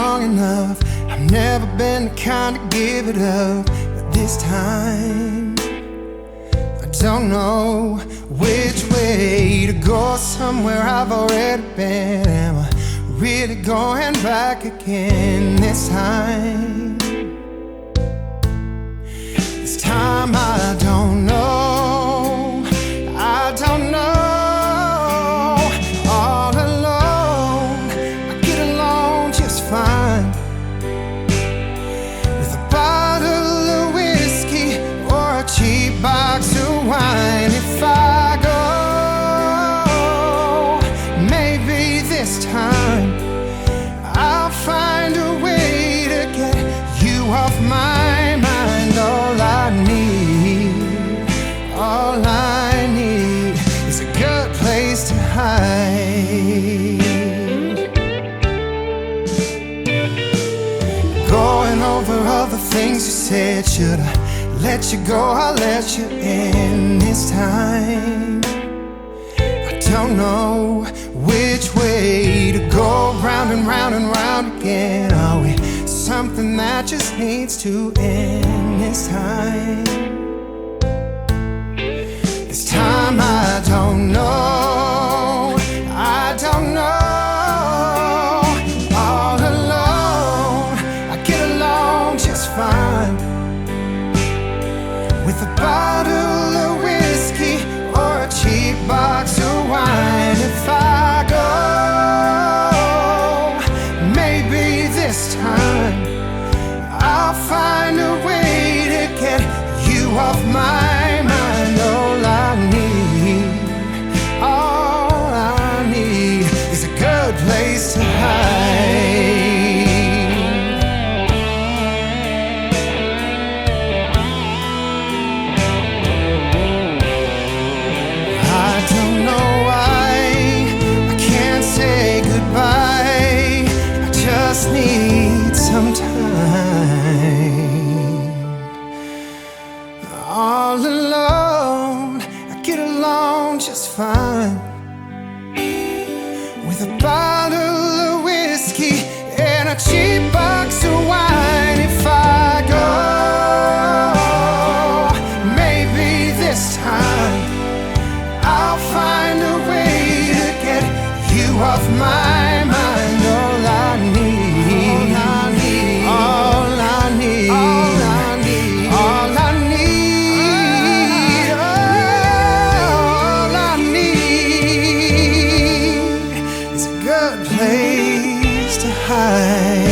strong enough. I've never been the kind to give it up, but this time I don't know which way to go. Somewhere I've already been. Am I really going back again this time? This time I don't know. I don't know. All alone, I get along just fine with a bottle of whiskey or a cheap box of wine. If I go, maybe this time I'll find a way to get you off my mind. All I need is a good place to hide. Going over all the things you said. Should I let you go? I'll let you in this time. I don't know which way to go. Round and round and round again. Are we something that just needs to end this time? This time I don't know. I don't know. All alone, I get along just fine with a bottle of whiskey or a cheap box of wine. If I go, maybe this time I'll find a way to get you off my mind. All I need is a good place to hide. I don't know why I can't say goodbye. I just need some time. All alone, I get along just fine with a bottle of whiskey and a cheap box of wine. If I go, maybe this time I'll find a way to get you off my mind. All I need, all I need, all I need, all I need, all I need is a good place to hide.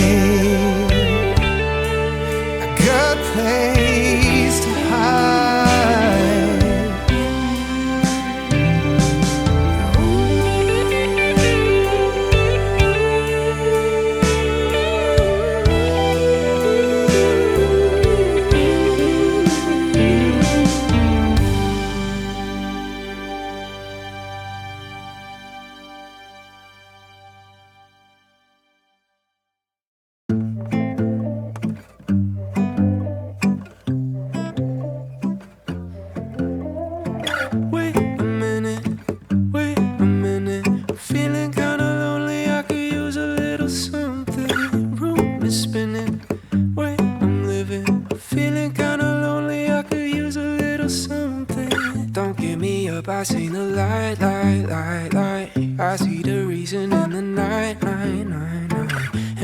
A good place to hide. Wait a minute, feeling kinda lonely, I could use a little something. Room is spinning, wait, I'm living. Feeling kinda lonely, I could use a little something. Don't get me up, I seen the light. I see the reason in the night.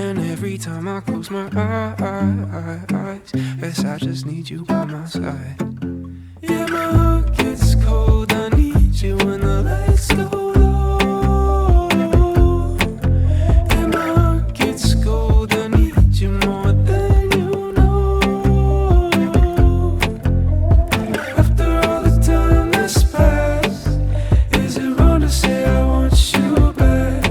And every time I close my eyes, guess I just need you by my side. Yeah, my heart gets cold, I need you when the lights go low. And my heart gets cold, I need you more than you know. After all the time that's passed, is it wrong to say I want you back?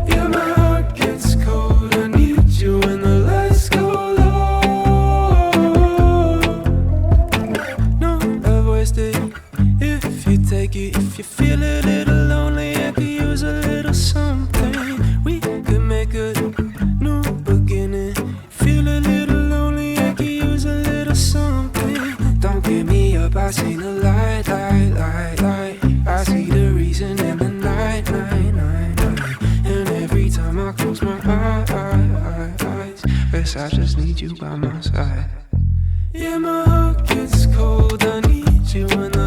Yeah, my heart gets cold, I need you when the lights go low. No love wasted if you take it. If you feel a little lonely, I could use a little something. We could make a new beginning. Feel a little lonely, I could use a little something. Don't get me up, I seen the light. I see the reason in the night. And every time I close my eyes, Guess I just need you by my side. Yeah, my heart gets cold. I need you when the